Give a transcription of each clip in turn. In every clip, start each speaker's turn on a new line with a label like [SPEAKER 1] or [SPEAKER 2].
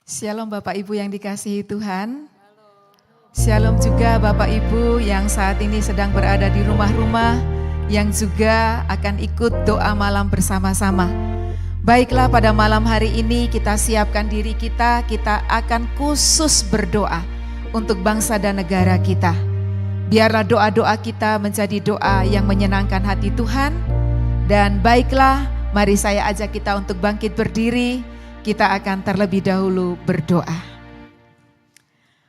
[SPEAKER 1] Shalom Bapak Ibu yang dikasihi Tuhan. Shalom juga Bapak Ibu yang saat ini sedang berada di rumah-rumah, yang juga akan ikut doa malam bersama-sama. Baiklah, pada malam hari ini kita siapkan diri kita akan khusus berdoa untuk bangsa dan negara kita. Biarlah doa-doa kita menjadi doa yang menyenangkan hati Tuhan. Dan baiklah, mari saya ajak kita untuk bangkit berdiri. Kita akan terlebih dahulu berdoa.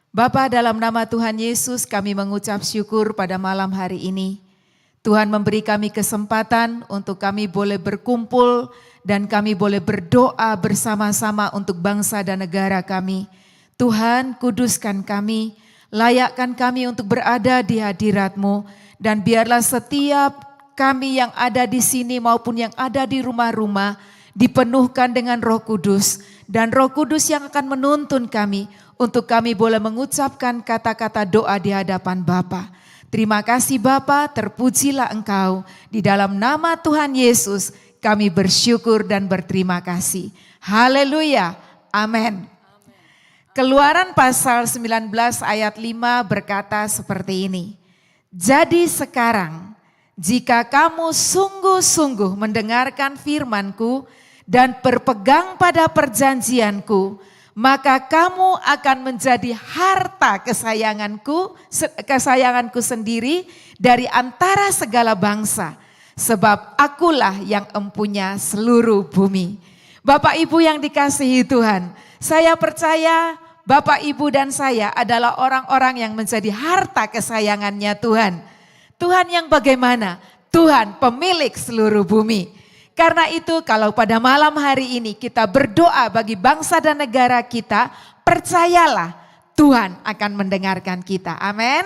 [SPEAKER 1] Bapa, dalam nama Tuhan Yesus kami mengucap syukur pada malam hari ini. Tuhan memberi kami kesempatan untuk kami boleh berkumpul dan kami boleh berdoa bersama-sama untuk bangsa dan negara kami. Tuhan, kuduskan kami, layakkan kami untuk berada di hadirat-Mu, dan biarlah setiap kami yang ada di sini maupun yang ada di rumah-rumah dipenuhkan dengan Roh Kudus, dan Roh Kudus yang akan menuntun kami untuk kami boleh mengucapkan kata-kata doa di hadapan Bapa. Terima kasih Bapa, terpujilah Engkau. Di dalam nama Tuhan Yesus kami bersyukur dan berterima kasih. Haleluya, amin. Keluaran pasal 19 ayat 5 berkata seperti ini. Jadi sekarang, jika kamu sungguh-sungguh mendengarkan firman-Ku dan berpegang pada perjanjianku, maka kamu akan menjadi harta kesayanganku sendiri dari antara segala bangsa, sebab akulah yang empunya seluruh bumi. Bapak Ibu yang dikasihi Tuhan, saya percaya Bapak Ibu dan saya adalah orang-orang yang menjadi harta kesayangannya Tuhan. Tuhan yang bagaimana? Tuhan pemilik seluruh bumi. Karena itu kalau pada malam hari ini kita berdoa bagi bangsa dan negara kita, percayalah Tuhan akan mendengarkan kita. Amin.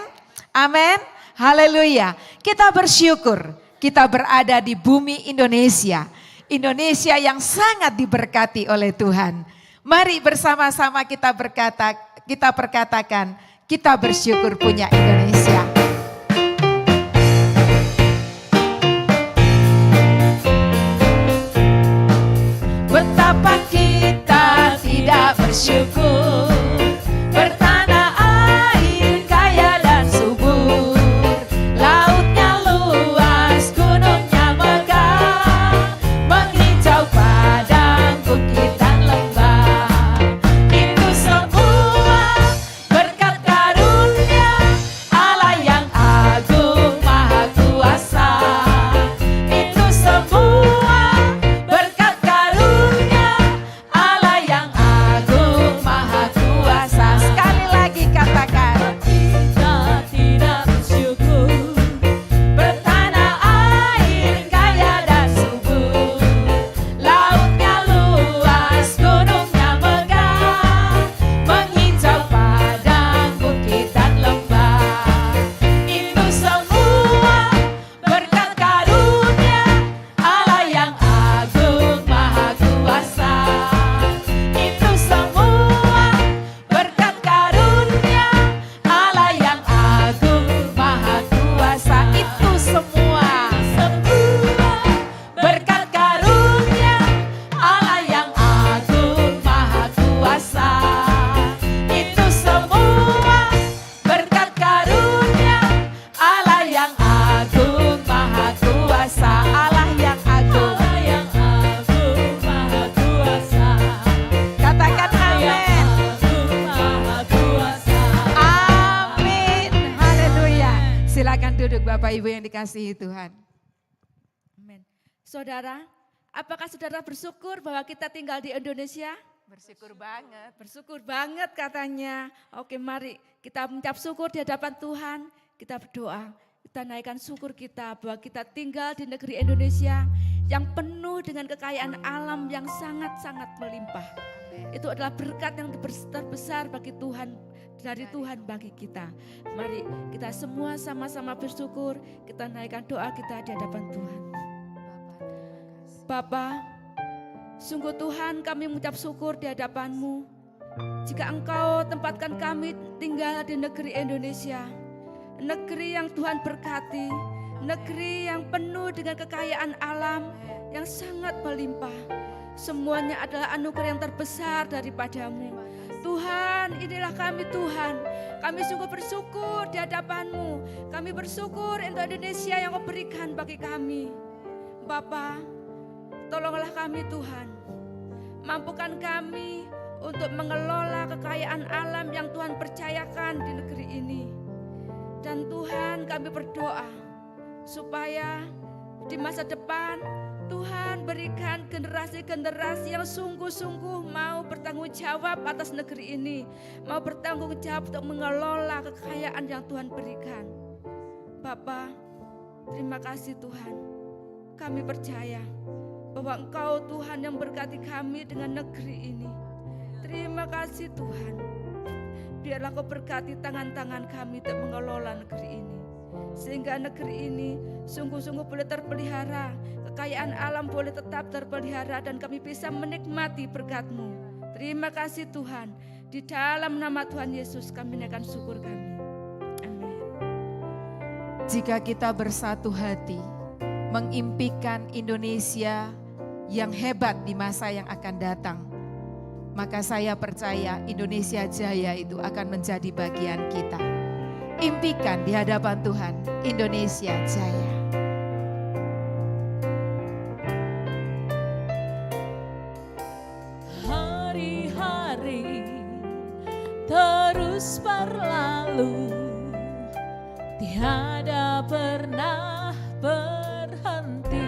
[SPEAKER 1] Amin. Haleluya. Kita bersyukur kita berada di bumi Indonesia. Indonesia yang sangat diberkati oleh Tuhan. Mari bersama-sama kita perkatakan, kita bersyukur punya Indonesia. Betapa kita tidak bersyukur, bertanah air kaya dan subur, lautnya luas, gunungnya megah, menghijau padang, bukit dan lembah. Itu semua berkat karunia Allah yang agung maha kuasa. Itu semua berkat karunia Allah yang agung maha kuasa. Sekali lagi katakan, kita tidak bersyukur, bertanah air kaya dan subur, lautnya luas, gunungnya megah, menghijau padang, bukit dan lembah. Itu semua berkat karunia Allah yang agung maha kuasa. Itu semua berkat karunia Allah yang agung maha kuasa. Itu semua berkat karunia Allah yang agung maha kuasa. Itu semua berkat karunia Allah yang agung maha kuasa. Allah yang agung maha kuasa. Katakan amin. Amin. Haleluya. Silakan duduk Bapak Ibu yang dikasihi Tuhan.
[SPEAKER 2] Amin. Saudara, apakah saudara bersyukur bahwa kita tinggal di Indonesia?
[SPEAKER 1] Bersyukur banget.
[SPEAKER 2] Bersyukur banget katanya. Oke, mari kita mengucap syukur di hadapan Tuhan. Kita berdoa, kita naikkan syukur kita bahwa kita tinggal di negeri Indonesia yang penuh dengan kekayaan alam yang sangat-sangat melimpah. Itu adalah berkat yang terbesar bagi Tuhan, dari Tuhan bagi kita. Mari kita semua sama-sama bersyukur, kita naikkan doa kita di hadapan Tuhan. Bapa, sungguh Tuhan kami mengucap syukur di hadapan-Mu. Jika Engkau tempatkan kami tinggal di negeri Indonesia, negeri yang Tuhan berkati, negeri yang penuh dengan kekayaan alam yang sangat melimpah. Semuanya adalah anugerah yang terbesar daripada-Mu. Tuhan, inilah kami Tuhan. Kami sungguh bersyukur di hadapan-Mu. Kami bersyukur untuk Indonesia yang Kau berikan bagi kami. Bapa, tolonglah kami Tuhan. Mampukan kami untuk mengelola kekayaan alam yang Tuhan percayakan di negeri ini. Dan Tuhan, kami berdoa supaya di masa depan Tuhan berikan generasi-generasi yang sungguh-sungguh mau bertanggung jawab atas negeri ini. Mau bertanggung jawab untuk mengelola kekayaan yang Tuhan berikan. Bapa, terima kasih Tuhan. Kami percaya bahwa Engkau Tuhan yang berkati kami dengan negeri ini. Terima kasih Tuhan. Biarlah Kau berkati tangan-tangan kami untuk mengelola negeri ini. Sehingga negeri ini sungguh-sungguh boleh terpelihara. Kekayaan alam boleh tetap terpelihara dan kami bisa menikmati berkat-Mu. Terima kasih Tuhan. Di dalam nama Tuhan Yesus kami naikkan syukur kami. Amin.
[SPEAKER 1] Jika kita bersatu hati mengimpikan Indonesia yang hebat di masa yang akan datang, maka saya percaya Indonesia Jaya itu akan menjadi bagian kita. Impikan di hadapan Tuhan, Indonesia Jaya.
[SPEAKER 3] Hari-hari terus berlalu, tiada pernah berhenti.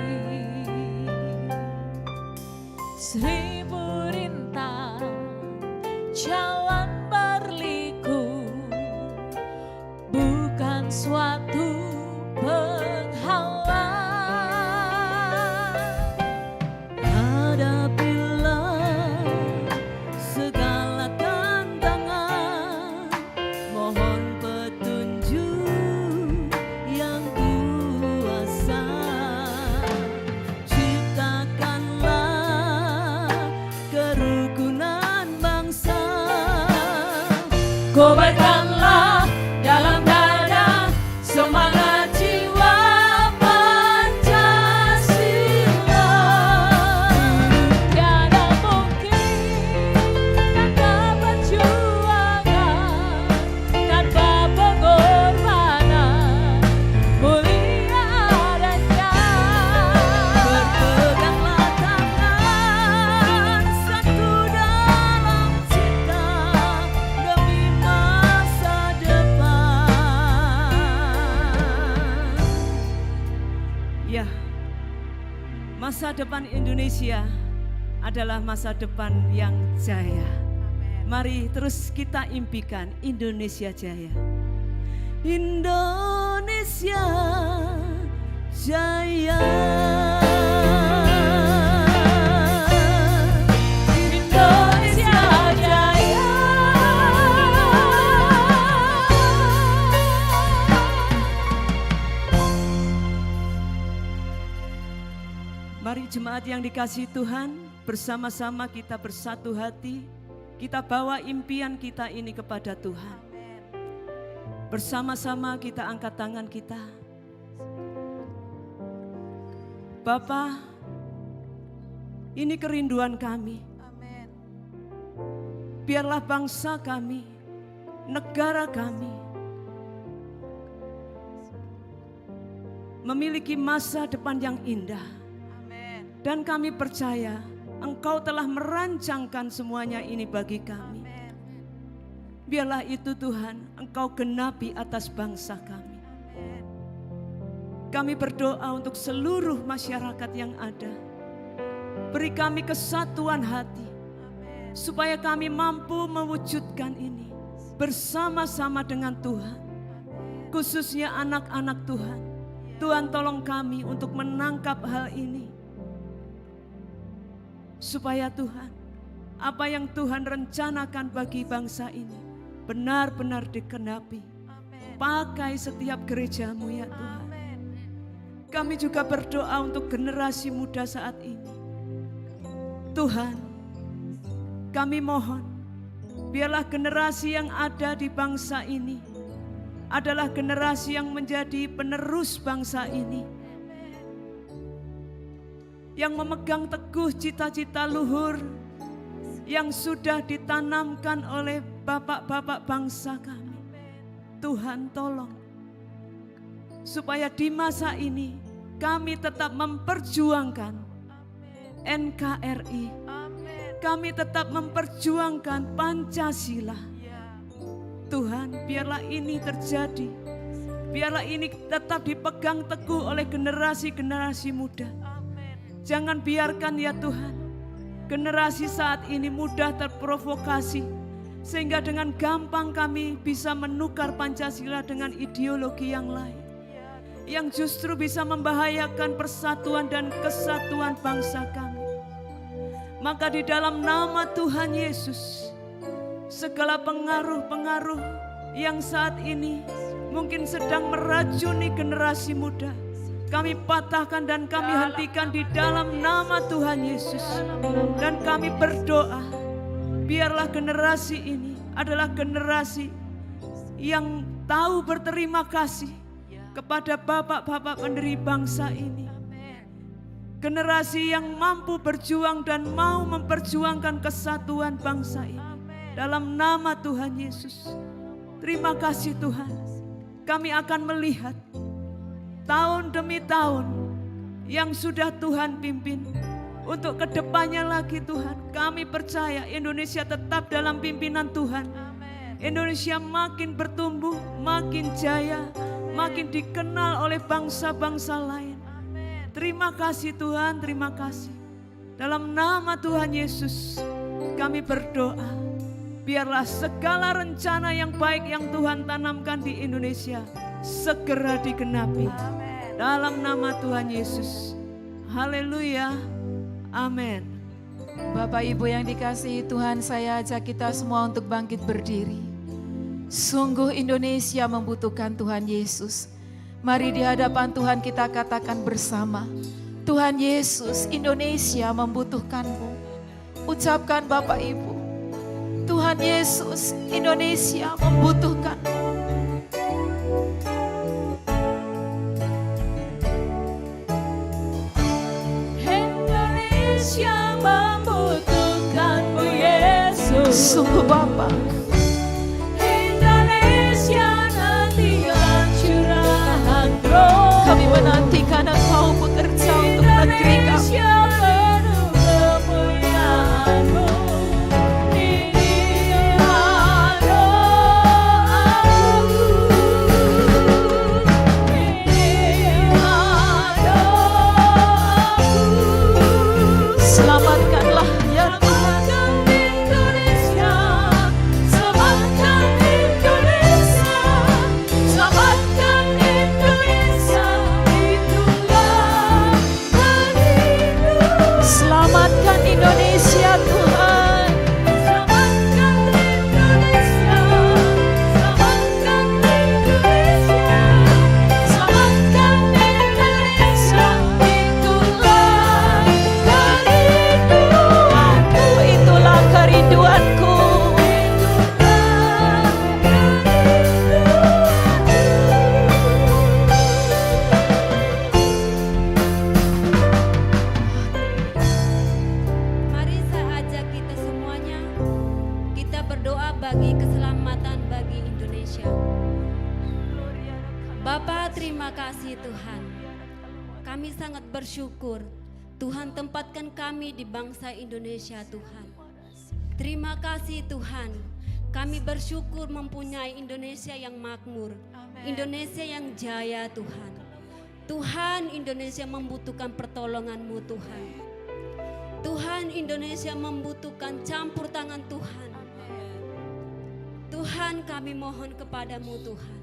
[SPEAKER 3] Seribu rintang jalan berliku, bukan suatu penghalang. Hadapilah segala tantangan, mohon petunjuk yang kuasa. Ciptakanlah kerukunan bangsa, kobarkanlah dalam dada semangat jiwa Pancasila. Tiada mungkin tanpa perjuangan, tanpa pengorbanan mulia adanya. Berpeganglah tangan satu dalam cinta demi masa depan.
[SPEAKER 4] Ya, masa depan Indonesia adalah masa depan yang jaya. Mari terus kita impikan Indonesia Jaya. Indonesia Jaya.
[SPEAKER 3] Indonesia Jaya.
[SPEAKER 4] Mari jemaat yang dikasihi Tuhan, bersama-sama kita bersatu hati, kita bawa impian kita ini kepada Tuhan. Bersama-sama kita angkat tangan kita. Bapa, ini kerinduan kami. Biarlah bangsa kami, negara kami memiliki masa depan yang indah. Dan kami percaya Engkau telah merancangkan semuanya ini bagi kami. Biarlah itu Tuhan, Engkau genapi atas bangsa kami. Kami berdoa untuk seluruh masyarakat yang ada. Beri kami kesatuan hati, supaya kami mampu mewujudkan ini bersama-sama dengan Tuhan. Khususnya anak-anak Tuhan. Tuhan tolong kami untuk menangkap hal ini. Supaya Tuhan, apa yang Tuhan rencanakan bagi bangsa ini benar-benar dikenapi. Pakai setiap gereja-Mu ya Tuhan. Kami juga berdoa untuk generasi muda saat ini. Tuhan, kami mohon, biarlah generasi yang ada di bangsa ini adalah generasi yang menjadi penerus bangsa ini. Yang memegang teguh cita-cita luhur yang sudah ditanamkan oleh bapak-bapak bangsa kami. Tuhan tolong supaya di masa ini kami tetap memperjuangkan NKRI. Kami tetap memperjuangkan Pancasila. Tuhan, biarlah ini terjadi. Biarlah ini tetap dipegang teguh oleh generasi-generasi muda. Jangan biarkan ya Tuhan, generasi saat ini mudah terprovokasi, sehingga dengan gampang kami bisa menukar Pancasila dengan ideologi yang lain, yang justru bisa membahayakan persatuan dan kesatuan bangsa kami. Maka di dalam nama Tuhan Yesus, segala pengaruh-pengaruh yang saat ini mungkin sedang meracuni generasi muda, kami patahkan dan kami hentikan di dalam nama Tuhan Yesus. Dan kami berdoa, biarlah generasi ini adalah generasi yang tahu berterima kasih kepada bapak-bapak pendiri bangsa ini. Generasi yang mampu berjuang dan mau memperjuangkan kesatuan bangsa ini. Dalam nama Tuhan Yesus. Terima kasih Tuhan. Kami akan melihat tahun demi tahun yang sudah Tuhan pimpin. Untuk kedepannya lagi Tuhan, kami percaya Indonesia tetap dalam pimpinan Tuhan. Indonesia makin bertumbuh, makin jaya, makin dikenal oleh bangsa-bangsa lain. Terima kasih Tuhan, terima kasih. Dalam nama Tuhan Yesus kami berdoa, biarlah segala rencana yang baik yang Tuhan tanamkan di Indonesia segera digenapi. Dalam nama Tuhan Yesus. Haleluya. Amin.
[SPEAKER 1] Bapak Ibu yang dikasihi Tuhan, saya ajak kita semua untuk bangkit berdiri. Sungguh Indonesia membutuhkan Tuhan Yesus. Mari di hadapan Tuhan kita katakan bersama, Tuhan Yesus, Indonesia membutuhkan-Mu. Ucapkan Bapak Ibu, Tuhan Yesus, Indonesia membutuhkan-Mu.
[SPEAKER 3] Indonesia membutuhkan-Mu Yesus.
[SPEAKER 1] Sungguh Bapa,
[SPEAKER 3] Indonesia nantikan curahan roh.
[SPEAKER 1] kami menantikan Engkau bekerja untuk negeri kami.
[SPEAKER 3] Indonesia penuh kemuliaan-Mu. Inilah doaku. Inilah doaku.
[SPEAKER 1] Selamatkanlah ya Tuhan.
[SPEAKER 3] Selamatkan Indonesia, selamatkan Indonesia, itulah hatiku.
[SPEAKER 1] Selamatkan Indonesia Tuhan.
[SPEAKER 3] Selamatkan Indonesia, selamatkan Indonesia, selamatkan Indonesia, itulah kerinduanku.
[SPEAKER 1] Itulah kerinduanku.
[SPEAKER 5] Mari saya ajak kita semuanya, kita berdoa bagi keselamatan bagi Indonesia. Bapa, terima kasih Tuhan. Kami sangat bersyukur Tuhan tempatkan kami di bangsa Indonesia Tuhan. Terima kasih Tuhan. Kami bersyukur mempunyai Indonesia yang makmur, Indonesia yang jaya Tuhan. Tuhan, Indonesia membutuhkan pertolongan-Mu Tuhan. Tuhan, Indonesia membutuhkan campur tangan Tuhan. Tuhan, kami mohon kepadamu Tuhan.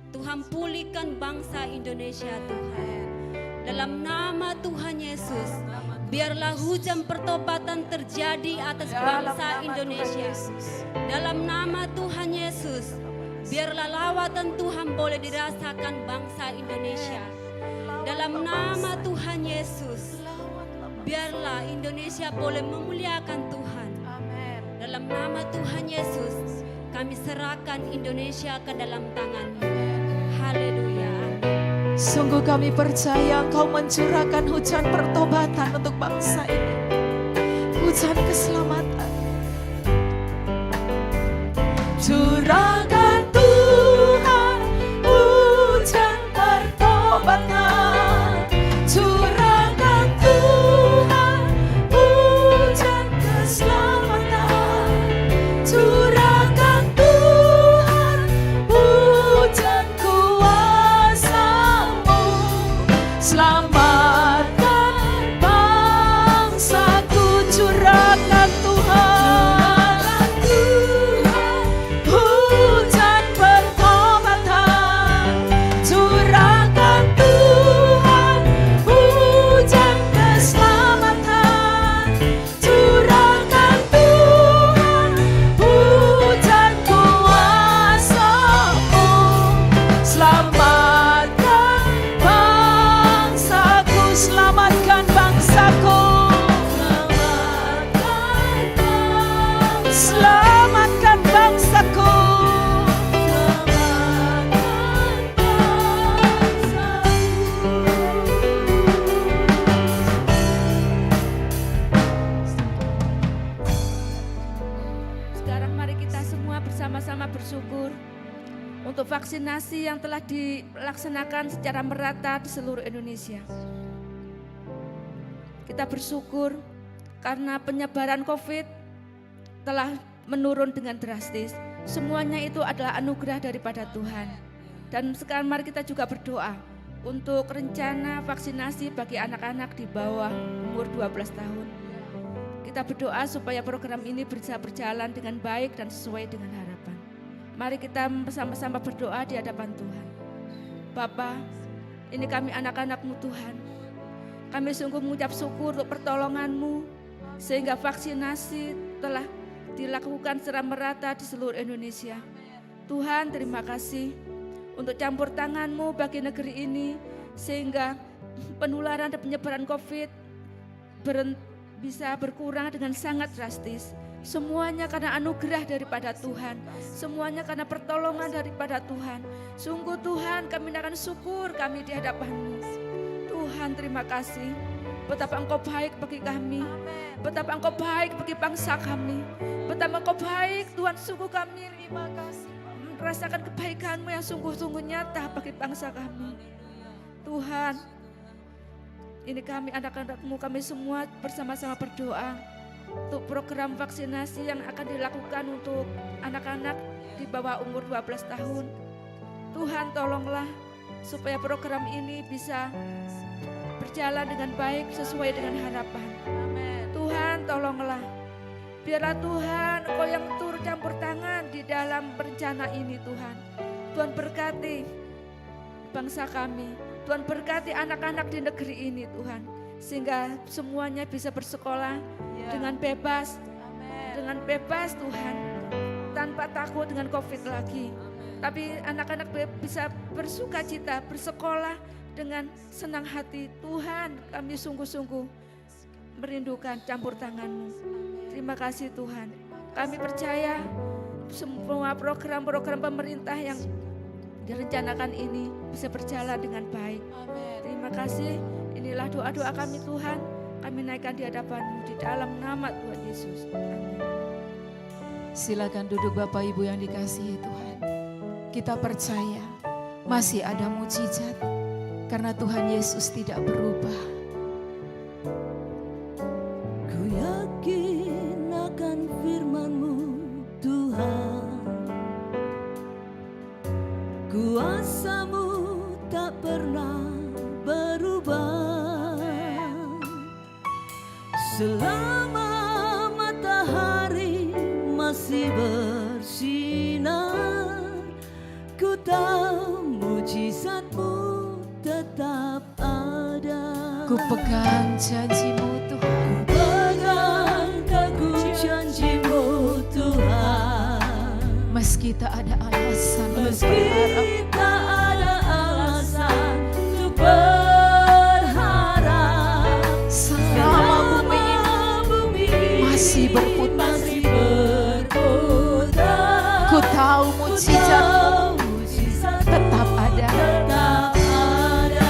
[SPEAKER 5] Tuhan, pulihkan bangsa Indonesia Tuhan. Dalam nama Tuhan Yesus, biarlah hujan pertobatan terjadi atas bangsa Indonesia. Dalam nama Tuhan Yesus, biarlah lawatan Tuhan boleh dirasakan bangsa Indonesia. Dalam nama Tuhan Yesus, biarlah Indonesia boleh memuliakan Tuhan. Dalam nama Tuhan Yesus, kami serahkan Indonesia ke dalam tangan-Mu. Haleluya.
[SPEAKER 1] Sungguh kami percaya Engkau mencurahkan hujan pertobatan untuk bangsa ini. Hujan keselamatan.
[SPEAKER 3] Curahkan Tuhan hujan pertobatan, curahkan Tuhan hujan keselamatan, curahkan Tuhan hujan kuasa-Mu, selamatkan bangsaku. Curahkan Tuhan hujan pertobatan, curahkan Tuhan hujan keselamatan, curahkan Tuhan hujan kuasa-Mu, selamatkan bangsaku, selamatkan bangsaku, selamatkan bangsaku.
[SPEAKER 2] Sekarang mari kita semua bersama-sama bersyukur untuk vaksinasi yang telah dilaksanakan secara merata di seluruh Indonesia. Kita bersyukur karena penyebaran COVID telah menurun dengan drastis. Semuanya itu adalah anugerah daripada Tuhan. Dan sekarang mari kita juga berdoa untuk rencana vaksinasi bagi anak-anak di bawah umur 12 tahun. Kita berdoa supaya program ini bisa berjalan dengan baik dan sesuai dengan harapan. Mari kita bersama-sama berdoa di hadapan Tuhan. Bapa, ini kami anak-anak-Mu Tuhan. Kami sungguh mengucap syukur untuk pertolongan-Mu sehingga vaksinasi telah dilakukan secara merata di seluruh Indonesia. Tuhan, terima kasih untuk campur tangan-Mu bagi negeri ini sehingga penularan dan penyebaran COVID bisa berkurang dengan sangat drastis. Semuanya karena anugerah daripada Tuhan, semuanya karena pertolongan daripada Tuhan. Sungguh Tuhan, kami akan syukur kami di hadapan-Mu. Tuhan, terima kasih. Betapa Engkau baik bagi kami, betapa Engkau baik bagi bangsa kami, betapa Engkau baik Tuhan. Sungguh kami merasakan kebaikan-Mu yang sungguh-sungguh nyata bagi bangsa kami. Tuhan, ini kami anak-anak-Mu, kami semua bersama-sama berdoa untuk program vaksinasi yang akan dilakukan untuk anak-anak di bawah umur 12 tahun. Tuhan, tolonglah supaya program ini bisa berjalan dengan baik sesuai dengan harapan. Tuhan, tolonglah. Biarlah Tuhan Engkau yang turut campur tangan di dalam rencana ini Tuhan. Tuhan berkati bangsa kami. Tuhan berkati anak-anak di negeri ini Tuhan. Sehingga semuanya bisa bersekolah dengan bebas. Dengan bebas Tuhan. Tanpa takut dengan COVID lagi. Tapi anak-anak bisa bersuka cita, bersekolah dengan senang hati. Tuhan, kami sungguh-sungguh merindukan campur tangan-Mu. Terima kasih Tuhan. Kami percaya semua program-program pemerintah yang direncanakan ini bisa berjalan dengan baik. Terima kasih. Inilah doa-doa kami Tuhan. Kami naikkan di hadapan-Mu di dalam nama Tuhan Yesus. Amin.
[SPEAKER 1] Silakan duduk Bapak Ibu yang dikasihi Tuhan. Kita percaya masih ada mujizat karena Tuhan Yesus tidak berubah.
[SPEAKER 3] Ku yakin akan firman-Mu Tuhan, kuasa-Mu tak pernah berubah. Selama matahari masih bersinar, ku tahu mujizat-Mu tetap ada.
[SPEAKER 1] Ku pegang janji-Mu Tuhan.
[SPEAKER 3] Pegang teguh janji-Mu Tuhan.
[SPEAKER 1] Meski tak ada alasan untuk
[SPEAKER 3] Meski
[SPEAKER 1] berharap,
[SPEAKER 3] tak ada alasan untuk berharap,
[SPEAKER 1] selama bumi ini masih berputar, ku tahu mujizat-Mu tetap ada.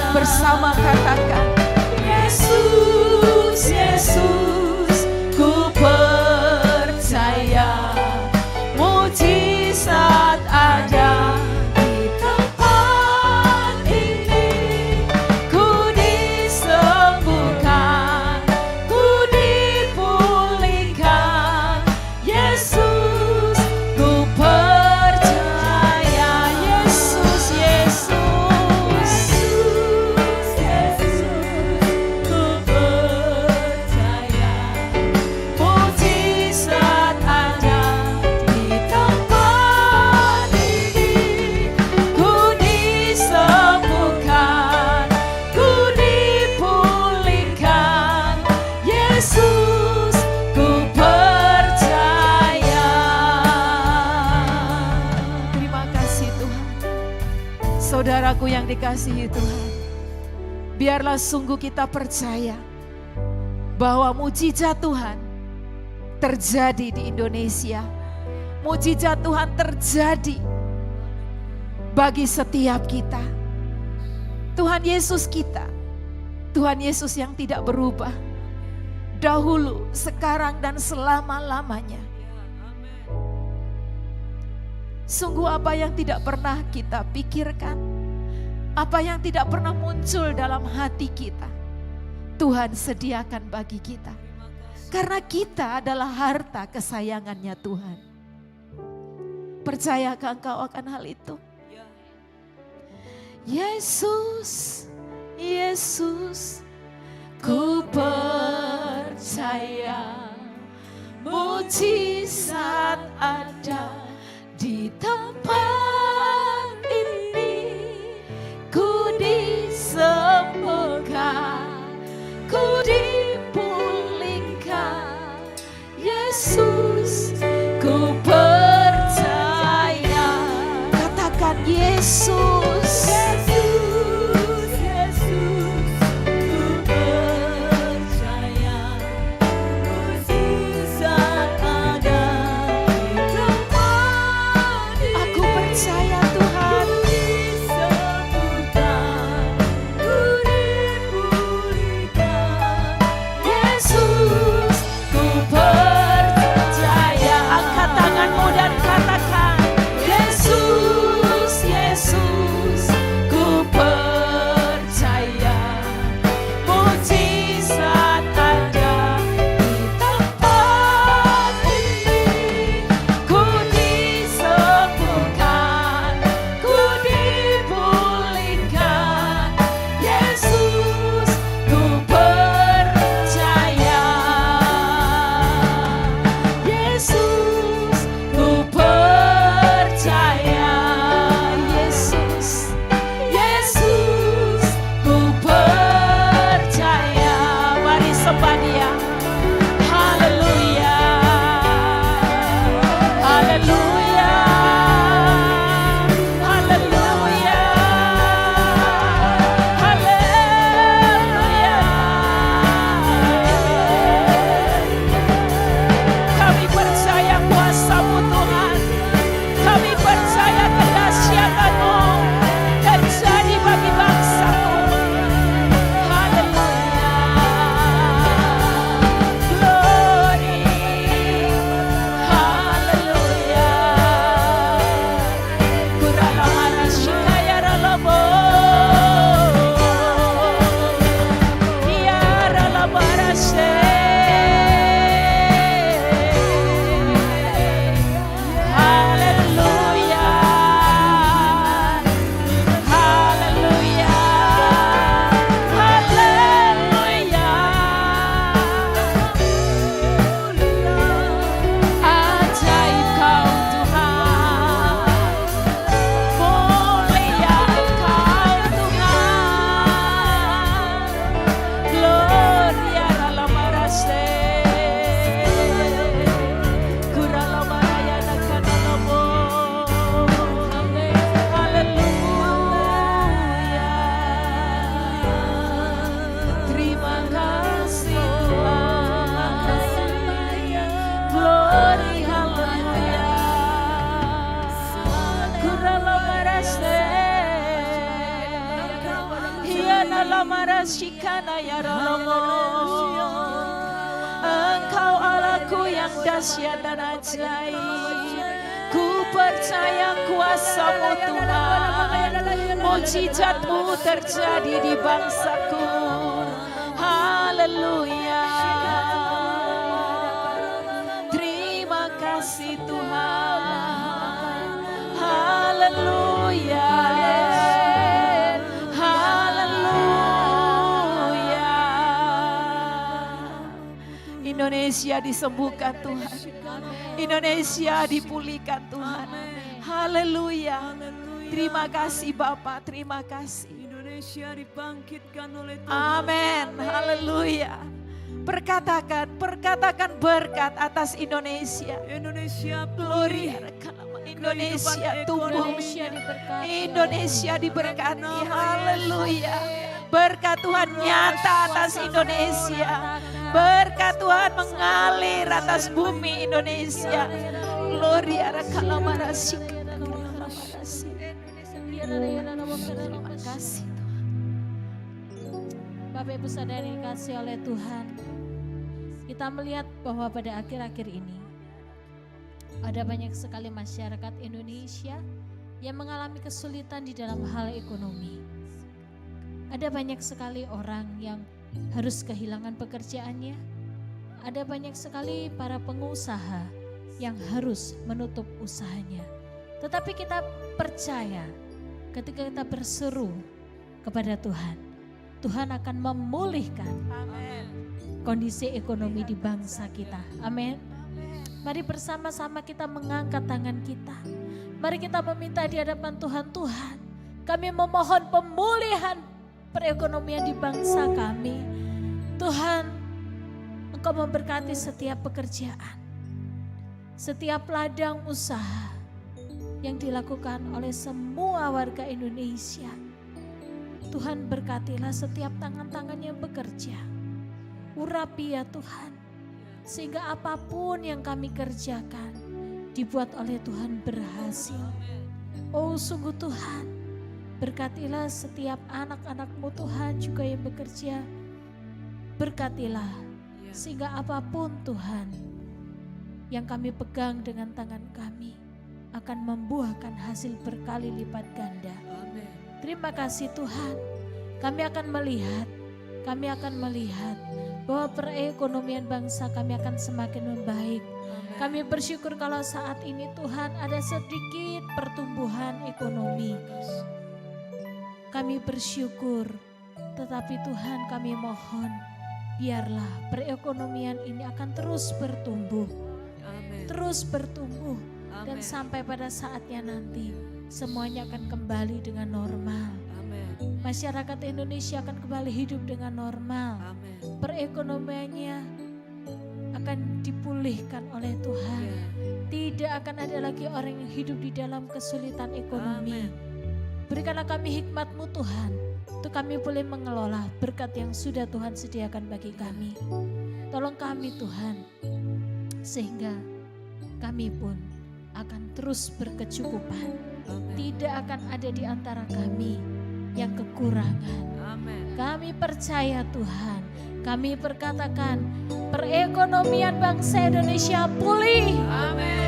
[SPEAKER 1] Bersama katakan,
[SPEAKER 3] Yesus, Yesus, ku percaya mujizat
[SPEAKER 1] Saudaraku yang dikasihi Tuhan, biarlah sungguh kita percaya bahwa mujizat Tuhan terjadi di Indonesia. Mujizat Tuhan terjadi bagi setiap kita. Tuhan Yesus kita, Tuhan Yesus yang tidak berubah, dahulu, sekarang, dan selama-lamanya. Sungguh apa yang tidak pernah kita pikirkan, apa yang tidak pernah muncul dalam hati kita, Tuhan sediakan bagi kita. Karena kita adalah harta kesayangannya Tuhan. Percayakah engkau akan hal itu? Yesus, Yesus, ku percaya mujizat ada di tempat ini. Ku disembuhkan, ku dipulihkan. Yesus, ku percaya. Katakan Yesus. Engkau Allahku yang dahsyat dan ajaib. Ku percaya kuasa-Mu Tuhan, mujizat-Mu terjadi di bangsaku. Haleluya. Terima kasih Tuhan. Haleluya. Indonesia disembuhkan Tuhan. Indonesia dipulihkan Tuhan. Haleluya. Terima kasih Bapa, terima kasih.
[SPEAKER 4] Indonesia dibangkitkan oleh Tuhan.
[SPEAKER 1] Amin. Haleluya. Perkatakan berkat atas Indonesia.
[SPEAKER 4] Indonesia
[SPEAKER 1] Glory. Indonesia tumbuh.
[SPEAKER 3] Indonesia diberkati.
[SPEAKER 1] Indonesia diberkati. Haleluya. Berkat Tuhan nyata atas Indonesia. Berkat Tuhan mengalir atas bumi Indonesia. Gloria rakalamarasi. Terima kasih Tuhan.
[SPEAKER 3] Bapak Ibu Saudara yang dikasihi oleh Tuhan, kita melihat bahwa pada akhir-akhir ini ada banyak sekali masyarakat Indonesia yang mengalami kesulitan di dalam hal ekonomi. Ada banyak sekali orang yang harus kehilangan pekerjaannya. Ada banyak sekali para pengusaha yang harus menutup usahanya. Tetapi kita percaya ketika kita berseru kepada Tuhan, Tuhan akan memulihkan kondisi ekonomi di bangsa kita. Amin. Mari bersama-sama kita mengangkat tangan kita. Mari kita meminta di hadapan Tuhan, Tuhan, kami memohon pemulihan perekonomian di bangsa kami. Tuhan, Engkau memberkati setiap pekerjaan, setiap ladang usaha yang dilakukan oleh semua warga Indonesia. Tuhan, berkatilah setiap tangan-tangan yang bekerja. Urapi ya Tuhan, sehingga apapun yang kami kerjakan dibuat oleh Tuhan berhasil. Oh sungguh Tuhan, berkatilah setiap anak-anak-Mu Tuhan juga yang bekerja. Berkatilah sehingga apapun Tuhan yang kami pegang dengan tangan kami akan membuahkan hasil berkali lipat ganda. Terima kasih Tuhan. Kami akan melihat bahwa perekonomian bangsa kami akan semakin membaik. Kami bersyukur kalau saat ini Tuhan ada sedikit pertumbuhan ekonomi. Kami bersyukur, tetapi Tuhan kami mohon, biarlah perekonomian ini akan terus bertumbuh. Terus bertumbuh. Dan sampai pada saatnya nanti semuanya akan kembali dengan normal. Masyarakat Indonesia akan kembali hidup dengan normal. Perekonomiannya akan dipulihkan oleh Tuhan. Tidak akan ada lagi orang yang hidup di dalam kesulitan ekonomi. Berikanlah kami hikmat-Mu Tuhan, untuk kami boleh mengelola berkat yang sudah Tuhan sediakan bagi kami. Tolong kami Tuhan, sehingga kami pun akan terus berkecukupan. Tidak akan ada di antara kami yang kekurangan. Kami percaya Tuhan, kami perkatakan perekonomian bangsa Indonesia pulih.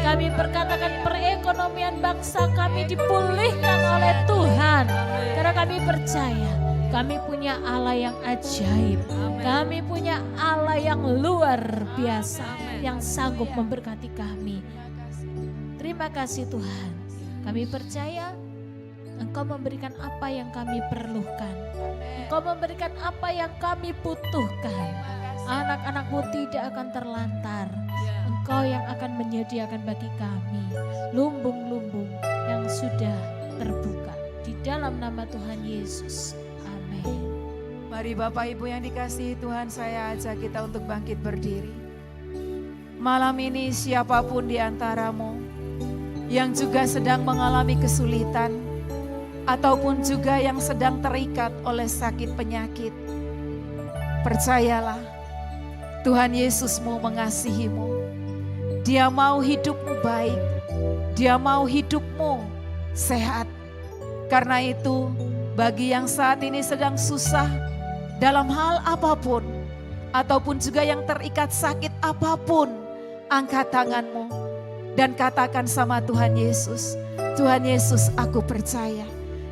[SPEAKER 3] Kami perkatakan perekonomian bangsa kami dipulihkan oleh Tuhan. Karena kami percaya kami punya Allah yang ajaib. Kami punya Allah yang luar biasa, yang sanggup memberkati kami. Terima kasih Tuhan. Kami percaya Engkau memberikan apa yang kami perlukan. Engkau memberikan apa yang kami butuhkan. Anak-anak-Mu tidak akan terlantar. Engkau yang akan menyediakan bagi kami lumbung-lumbung yang sudah terbuka. Di dalam nama Tuhan Yesus. Amin.
[SPEAKER 1] Mari Bapak Ibu yang dikasihi Tuhan, saya ajak kita untuk bangkit berdiri. Malam ini siapapun di antaramu yang juga sedang mengalami kesulitan, ataupun juga yang sedang terikat oleh sakit penyakit, percayalah Tuhan Yesusmu mengasihimu. Dia mau hidupmu baik, Dia mau hidupmu sehat. Karena itu bagi yang saat ini sedang susah dalam hal apapun, ataupun juga yang terikat sakit apapun, angkat tanganmu dan katakan sama Tuhan Yesus, Tuhan Yesus aku percaya.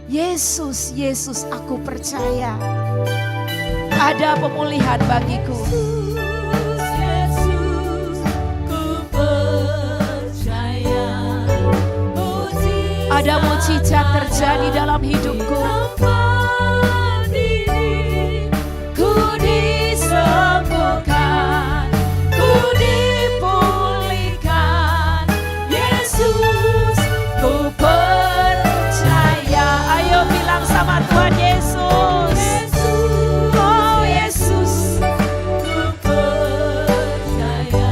[SPEAKER 1] Yesus, Yesus aku percaya. Ada pemulihan bagiku.
[SPEAKER 3] Yesus, ku percaya.
[SPEAKER 1] Ada mujizat terjadi dalam hidupku.
[SPEAKER 3] Tempat ini
[SPEAKER 1] Ku disembuhkan, ku dipulihkan. Yesus, ku percaya. Ayo bilang sama Tuhan Yesus. Oh Yesus,
[SPEAKER 3] ku percaya.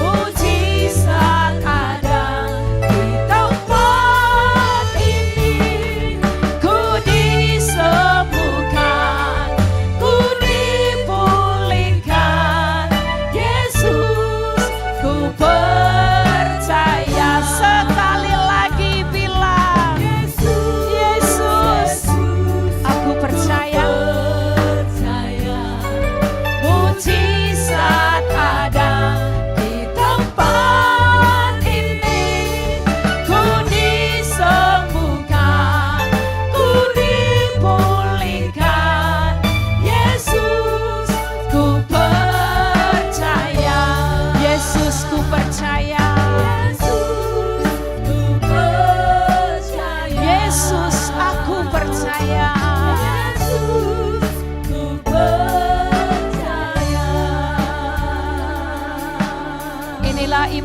[SPEAKER 1] mujizat ada di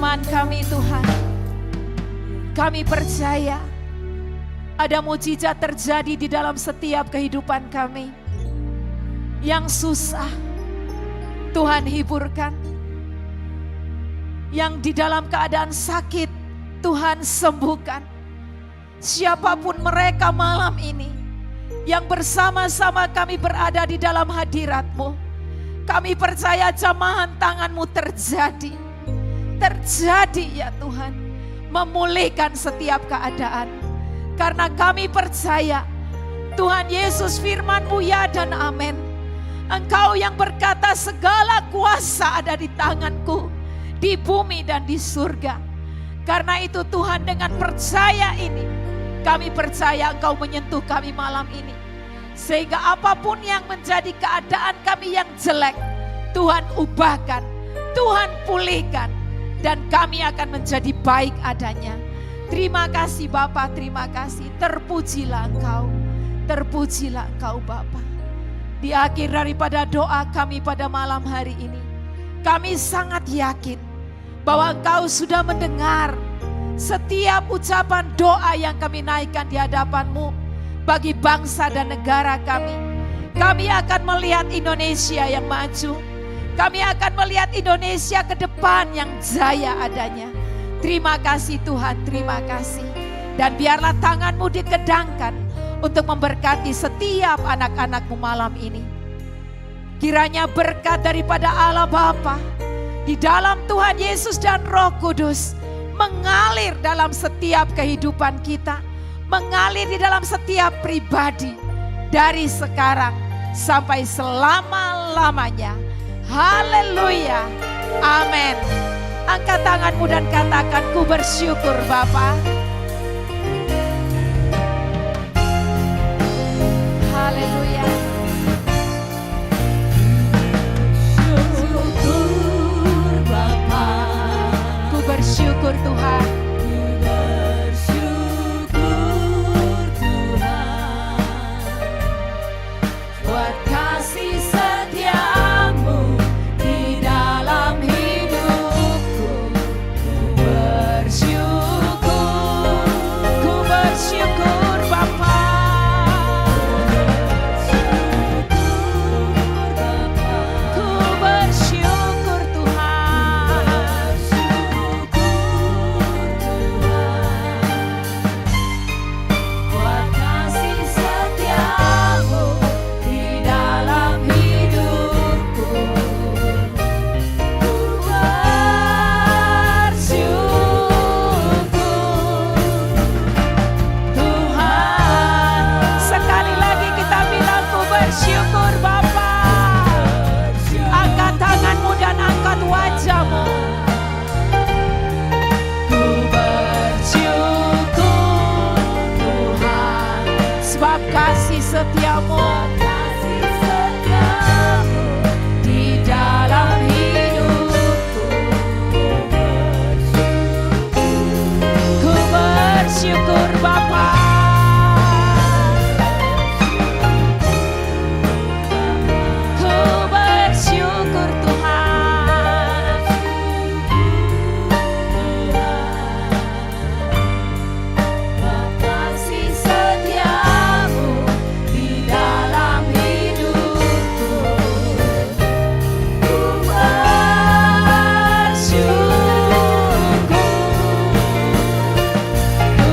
[SPEAKER 1] iman kami Tuhan. Kami percaya ada mujizat terjadi di dalam setiap kehidupan kami. Yang susah, Tuhan hiburkan. Yang di dalam keadaan sakit, Tuhan sembuhkan. Siapapun mereka malam ini, yang bersama-sama kami berada di dalam hadirat-Mu, kami percaya jamahan tangan-Mu terjadi. Terjadi ya Tuhan, memulihkan setiap keadaan. Karena kami percaya, Tuhan Yesus firman-Mu ya dan amin. Engkau yang berkata segala kuasa ada di tangan-Ku, di bumi dan di surga. Karena itu Tuhan, dengan percaya ini, kami percaya Engkau menyentuh kami malam ini. Sehingga apapun yang menjadi keadaan kami yang jelek, Tuhan ubahkan, Tuhan pulihkan, dan kami akan menjadi baik adanya. Terima kasih Bapa, terima kasih. Terpujilah Engkau, terpujilah Engkau Bapa. Di akhir daripada doa kami pada malam hari ini, kami sangat yakin bahwa Engkau sudah mendengar setiap ucapan doa yang kami naikkan di hadapan-Mu bagi bangsa dan negara kami. Kami akan melihat Indonesia yang maju. Kami akan melihat Indonesia ke depan yang jaya adanya. Terima kasih Tuhan, terima kasih. Dan biarlah tangan-Mu dikedangkan untuk memberkati setiap anak-anak-Mu malam ini. Kiranya berkat daripada Allah Bapa, di dalam Tuhan Yesus dan Roh Kudus, mengalir dalam setiap kehidupan kita, mengalir di dalam setiap pribadi, dari sekarang sampai selama-lamanya. Haleluya, amin. Angkat tanganmu dan katakan, ku bersyukur Bapa. Haleluya. Syukur Bapa. Ku bersyukur Tuhan. Buat kasih setiamu di dalam hidupku. Ku bersyukur Bapa. Ku bersyukur Tuhan. Buat kasih setiamu di dalam hidupku. Ku bersyukur Tuhan. Sekali lagi kita bilang, ku bersyukur Bapa. Angkat tanganmu dan angkat wajahmu. Ku bersyukur Tuhan, sebab kasih setiamu di dalam hidupku. Ku bersyukur Bapa. Ku bersyukur Tuhan. Kasih setiamu di dalam hidupku. Ku bersyukur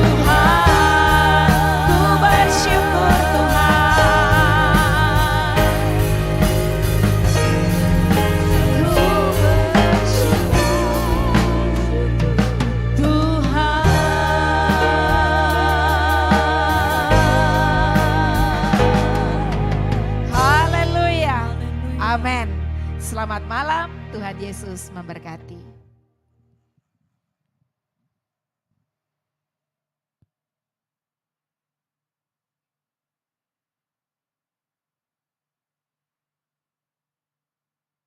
[SPEAKER 1] Tuhan. Ku bersyukur Tuhan. Haleluya. Amin. Selamat malam, Tuhan Yesus memberkati.